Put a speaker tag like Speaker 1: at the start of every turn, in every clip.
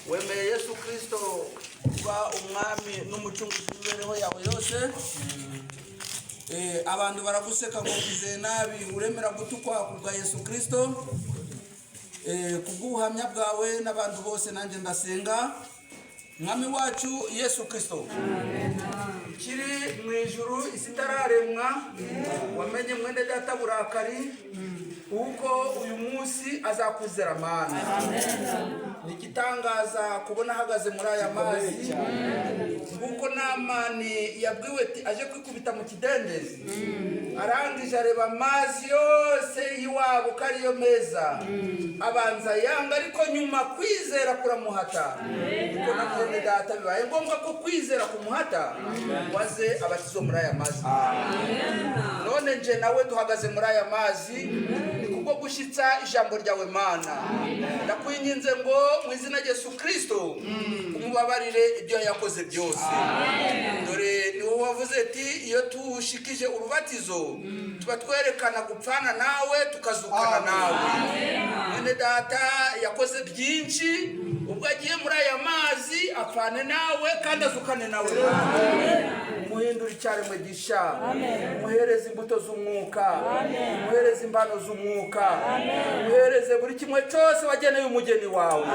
Speaker 1: wemeye Yesu Kristo kuba umwami n'umucunguzi w'imibereho yawe yose. Abantu baraguseka ngo ugize nabi, uremera gutukwa kubwa Yesu Kristo. Kubw'ubuhamya bwawe n'abantu bose nanjye ndasenga. Mwami wacu Yesu Kristo, kiri mu ijuru isitararemwa, wamenye mwene data burakari uko uyu munsi azakuzera mana. Nikitangaza kubona hagaze muri aya mazi, kuko Namani yabwiwe ati aje kwikubita mu kidendezi, arangije areba amazi yose iwabo kariyo meza, abanza yanga, ariko nyuma kwizera kuramuhata. Kuko na mwene data bibaye ngombwa ko kwizera kumuhata waze abatizo muri aya mazi. None nje nawe duhagaze muri aya mazi kubwo gushitsa ijambo ryawe mana. Ndakwinginze ngo mu izina rya Yesu Kristo umubabarire ibyo yakoze byose. Dore ni wowe wavuze ati iyo tushikije urubatizo tuba twerekana gupfana nawe tukazukana nawe. Mwene data yakoze byinshi, ubwo agiye muri aya mazi apfane nawe kandi azukane nawe. Muhindura icyaremwe gisha, muhereze imbuto z'umwuka, muhereze impano z'umwuka, muhereze buri kimwe cyose wageneye umugeni wawe.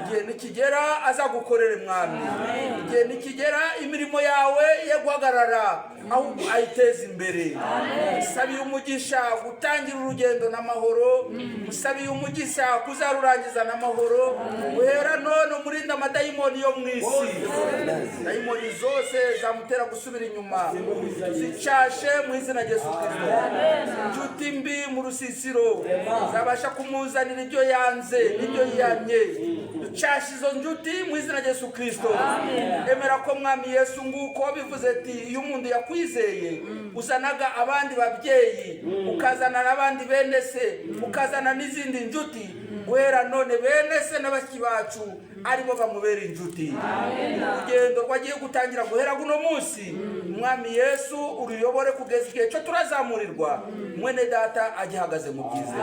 Speaker 1: Igihe nikigera azagukorere mwami, igihe nikigera imirimo yawe ye guhagarara ahubwo ayiteze imbere. Musabiye umugisha gutangira urugendo n'amahoro, musabiye umugisha kuzarurangiza n'amahoro. Uhera none umurinda amadayimoni yo mu isi, dayimoni zose zamutera gusubira inyuma zicashe mu izina rya Yesu Kristo. Inshuti mbi mu rusisiro zabasha kumuzanira ibyo yanze n'ibyo yiyamye, ducashe izo njuti mu izina rya Yesu Kristo. Emera ko mwami Yesu nguko wabivuze ati iyo umuntu yakwizeye uzanaga abandi babyeyi, ukazana n'abandi bene se, ukazana n'izindi njuti. Guhera none bene se n'abashiki bacu aribo bamubera injuti. Urugendo rwagiye gutangira guhera guno munsi, mwami Yesu uruyobore kugeza igihe cyo turazamurirwa mwene data agihagaze mu byiza.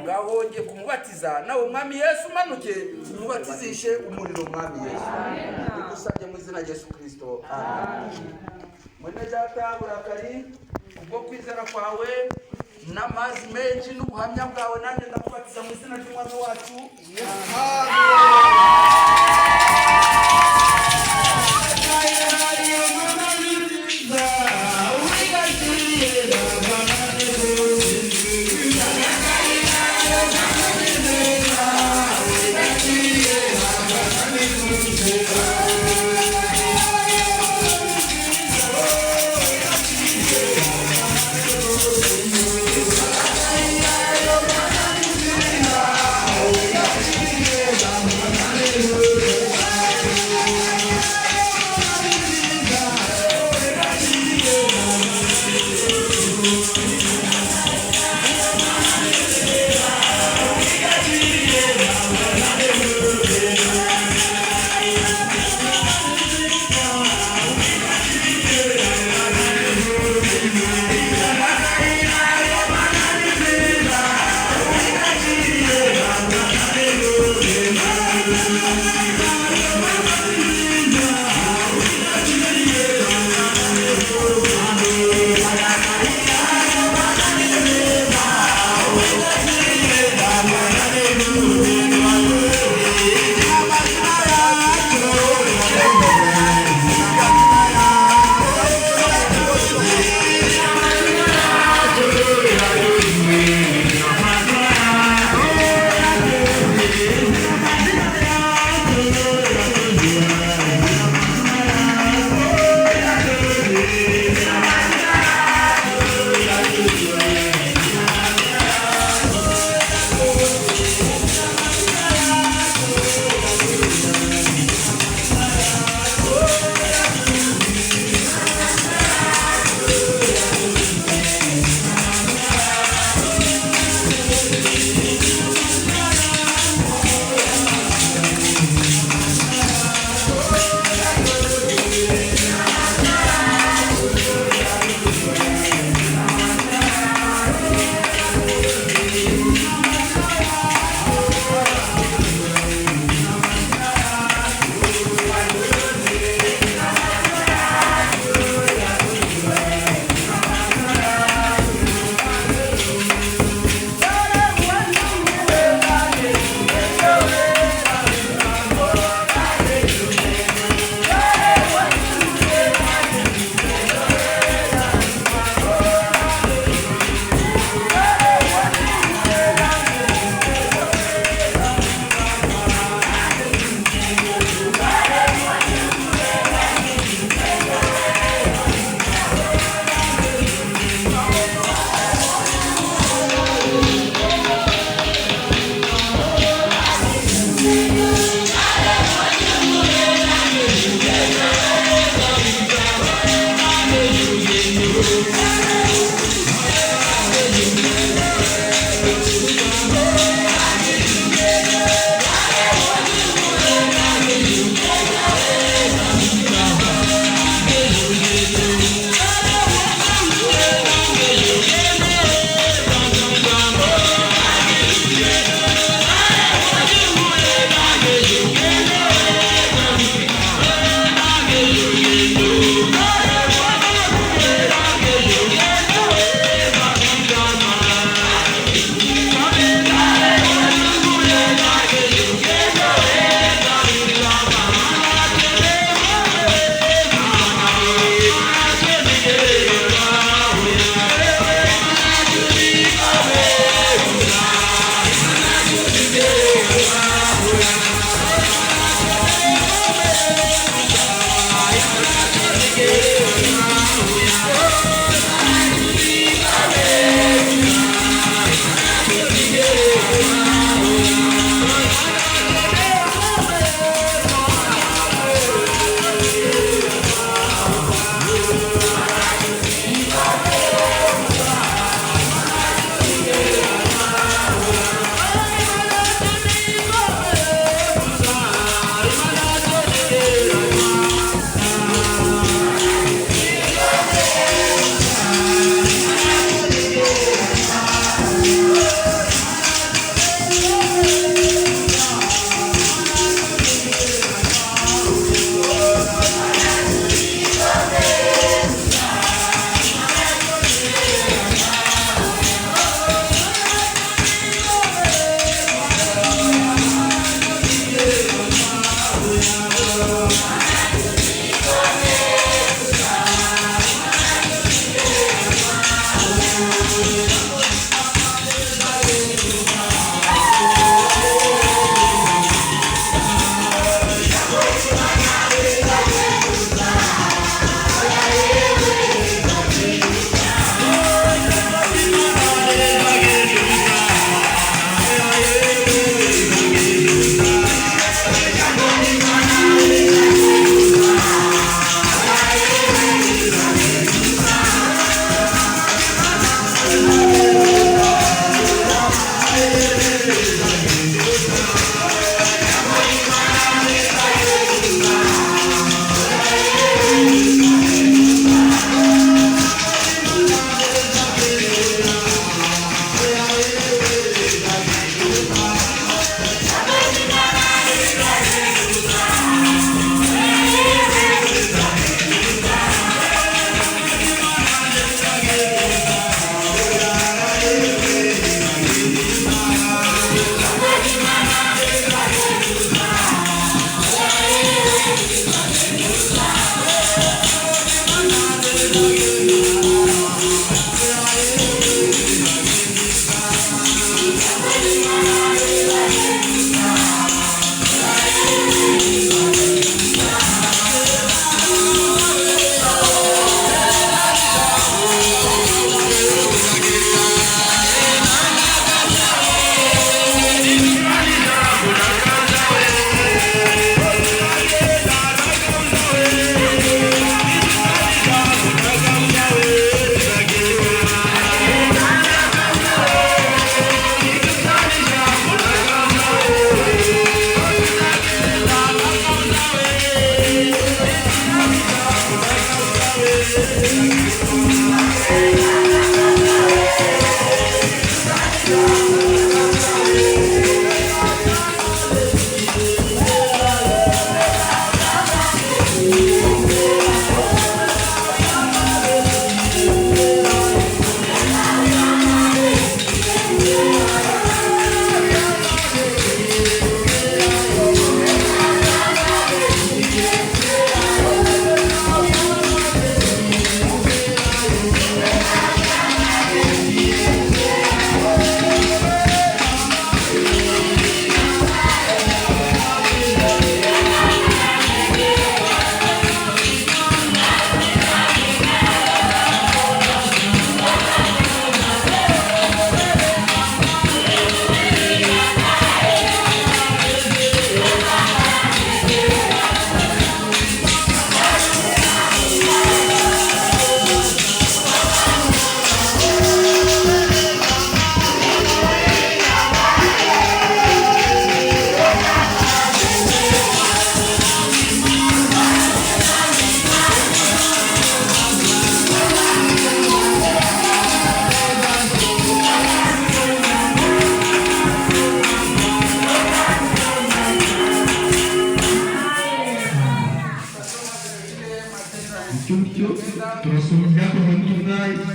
Speaker 1: Ngaho ngiye kumubatiza nawe mwami Yesu manuke umubatizishe umuriro mwami Yesu. Tugusabye mu izina rya Yesu Kristo. Mwene data burakari ubwo kwizera kwawe n'amazi menshi n'ubuhamya bwawe, nanjye ndakubatiza mu izina ry'umwami wacu Yesu.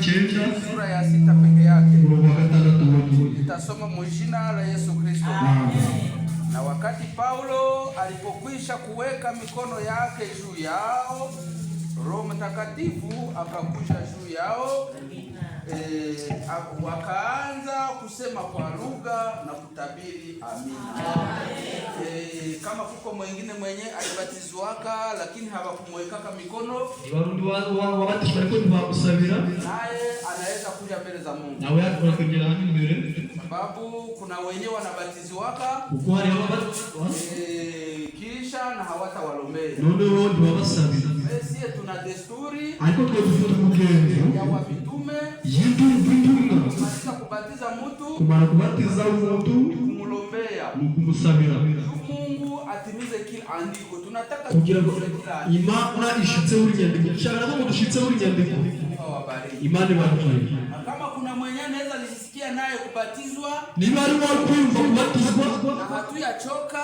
Speaker 1: sura ya 6 peke yake. Nitasoma mjina la Yesu Kristo. Na wakati Paulo alipokwisha kuweka mikono yake juu yao, Roho Mtakatifu akakuja juu yao, wakaanza kusema kwa lugha na kutabiri. Amina. Kama kuko mwingine mwenye alibatizwaka lakini hawakumwekaka mikono, naye anaweza kuja mbele za Mungu. Sababu kuna wenye wanabatizwaka kisha na hawatawalombea. Sisi tuna desturi ya wamitume kumaliza kubatiza mtu kumulombea Mungu atimize kila andiko. Tunataka
Speaker 2: kugira ngo Imana ishitse urunyandiko. Shaka ko dushitse urunyandiko. Imana ibaruye.
Speaker 1: Kama kuna mwenye anaweza nisikia naye kubatizwa,
Speaker 2: niba ari wao kwimba kubatizwa
Speaker 1: na hatuyachoka,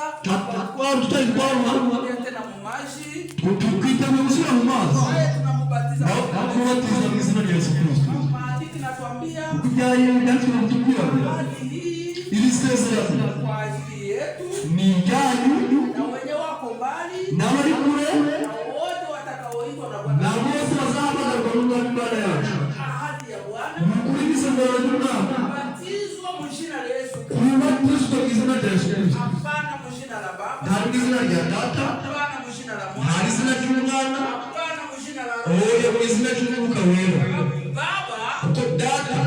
Speaker 2: kwa tutaitwa
Speaker 1: tena mu maji,
Speaker 2: tukita muzira mu mazi,
Speaker 1: tunamubatiza
Speaker 2: mu izina rya Yesu Kristo.
Speaker 1: Maandiko natuambia
Speaker 2: kujaye ndani tunamtukia ili sasa
Speaker 1: kwa ajili yetu
Speaker 2: ni yanyu
Speaker 1: na wenye wako mbali
Speaker 2: na wali kule
Speaker 1: na wote watakaoitwa na Bwana
Speaker 2: na wote wazaba na Bwana baada yake.
Speaker 1: Ahadi ya Bwana
Speaker 2: mkuliza ndio
Speaker 1: batizwa mjina la Yesu Kristo.
Speaker 2: Kubatizwa kwa jina la Yesu Kristo.
Speaker 1: Hapana mjina la Baba.
Speaker 2: Na jina la Tata.
Speaker 1: Hapana mjina la Mwana.
Speaker 2: Na jina la Mwana.
Speaker 1: Hapana mjina la
Speaker 2: Roho. Oh, ya jina la Mungu wewe.
Speaker 1: Baba
Speaker 2: kwa Tata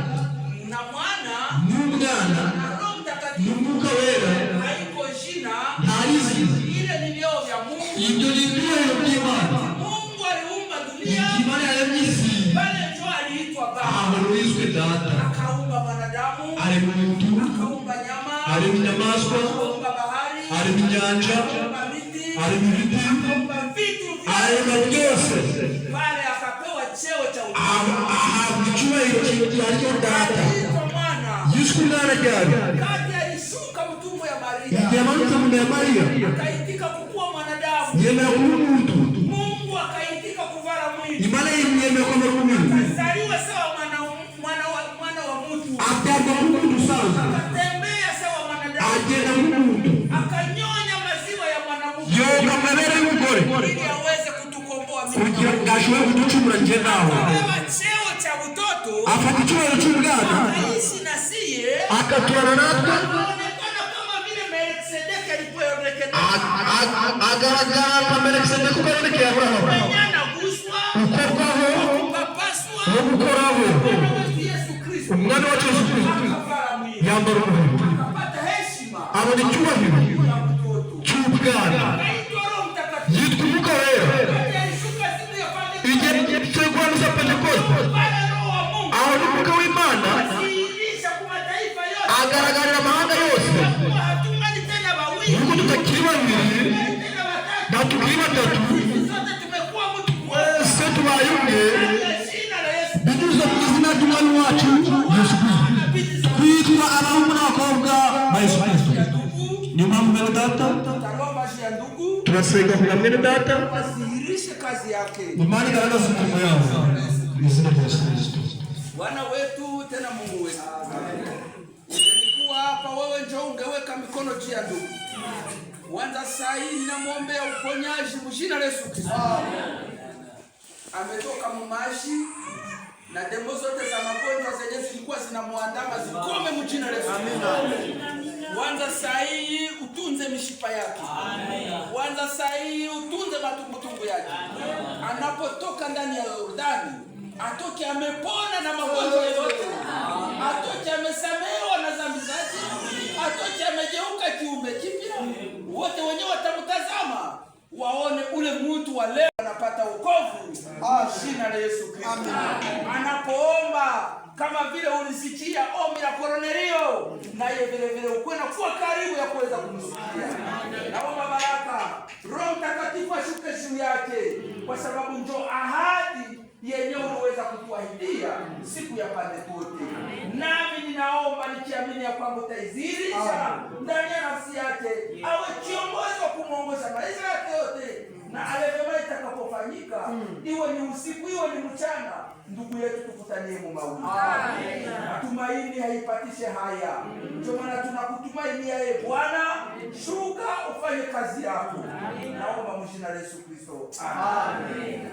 Speaker 1: na Mwana
Speaker 2: Mungu na
Speaker 1: Roho Mtakatifu.
Speaker 2: Mungu wewe.
Speaker 1: Haiko jina.
Speaker 2: Halisi.
Speaker 1: Ile ni leo vya Mungu.
Speaker 2: Ndio ndio Imani.
Speaker 1: Mungu aliumba dunia.
Speaker 2: Imani ya Yesu.
Speaker 1: Pale ndio aliitwa Baba.
Speaker 2: Aloizwe Tata.
Speaker 1: Akaumba wanadamu.
Speaker 2: Alimuumba
Speaker 1: Akaumba nyama.
Speaker 2: Alimunyamaswa.
Speaker 1: Akaumba bahari.
Speaker 2: Alimunyanja.
Speaker 1: Akaumba miti.
Speaker 2: Alimuvitu.
Speaker 1: Akaumba vitu
Speaker 2: Alimunyose.
Speaker 1: Pale akapewa cheo cha
Speaker 2: Ahabuchua hiyo Tata. Yesu ndana jari.
Speaker 1: Kati alishuka mtumbo ya Maria.
Speaker 2: Ndiamanta mwana ya Maria.
Speaker 1: Akaitika kukuwa mwanadamu.
Speaker 2: Yema kumuntu.
Speaker 1: Mungu akaitika kuvala mwili.
Speaker 2: Imana yeme kwa mwana.
Speaker 1: Akazaliwa sawa mwana wa mtu.
Speaker 2: Akaba mtu sawa.
Speaker 1: Akatembea sawa mwanadamu.
Speaker 2: Ajena mtu.
Speaker 1: Akanyonya maziwa ya mwanamke.
Speaker 2: Yo kamerere mkore.
Speaker 1: Ili aweze kutukomboa mimi.
Speaker 2: Kugira gashwe kutuchumura nje nawe.
Speaker 1: Akapewa cheo cha utoto.
Speaker 2: Afatichwa chungana.
Speaker 1: Akaishi na siye.
Speaker 2: Akatwara natwe.
Speaker 1: Anaonekana kama vile Melkisedeki alipoonekana.
Speaker 2: Agaragara kama Melkisedeki kuonekana Abrahamu.
Speaker 1: Anaguswa.
Speaker 2: Ukokaho.
Speaker 1: Kupapaswa.
Speaker 2: Ukoraho.
Speaker 1: Yesu Kristo.
Speaker 2: Umwana wa Yesu Kristo. Yambara umuntu.
Speaker 1: Akapata heshima.
Speaker 2: Abonichwa hivi. Chubwana. Yitwa wewe. Ije kwa nusa Pentecost. Aho w'Imana. Agaragarira amahanga yose. Nuko tutakiri babiri. Na tukiri batatu. Wese tubaye umwe. Biduza mu izina ry'Umwami wacu Yesu Kristo. Kwitwa abahungu n'abakobwa ba Yesu Kristo. Ni mpamvu mbere Data. Tunasega kwa mbele Data.
Speaker 1: Asihirishe kazi yake.
Speaker 2: Imani garagaza umurimo yao. Izina rya Yesu Kristo.
Speaker 1: Bwana wetu tena Mungu wetu. Ungelikuwa hapa wewe njoo ungeweka mikono juu ya ndugu. Kwanza saa hii ninamwombea uponyaji mjina la Yesu Kristo. Ametoka mumashi na demo zote za magonjwa zenye zilikuwa zinamuandama zikome mjina la Yesu. Amina. Kwanza saa hii utunze mishipa yake. Kwanza saa hii utunze matumbutumbu yake. Anapotoka ndani ya Yordani, atoke amepona na magonjwa yote. Atoke amesamehewa na dhambi zake. Atoke amegeuka kiumbe kipya. Wote wenyewe watamtazama waone ule mtu wa leo anapata wokovu. Jina la Yesu Kristo. Anapoomba kama vile ulisikia ombi la Kornelio, naye vile vile ukuwe na kuwa karibu ya kuweza kumsikia. Naomba baraka Roho Mtakatifu ashuke juu yake, kwa sababu ndio ahadi yenyewe uliweza kutuahidia siku ya Pentekoste. Nami ninaomba nikiamini ya kwamba utaizirisha ndani ya nafsi yake, awe kiongozi wa kumwongoza maisha yake yote, na alevema itakapofanyika, iwe ni usiku iwe ni mchana, ndugu yetu tukutanie mu mawili. Matumaini haipatishe haya. Ndio maana tunakutumainia Bwana, shuka ufanye kazi yako. Naomba mjina la Yesu Kristo. Amen.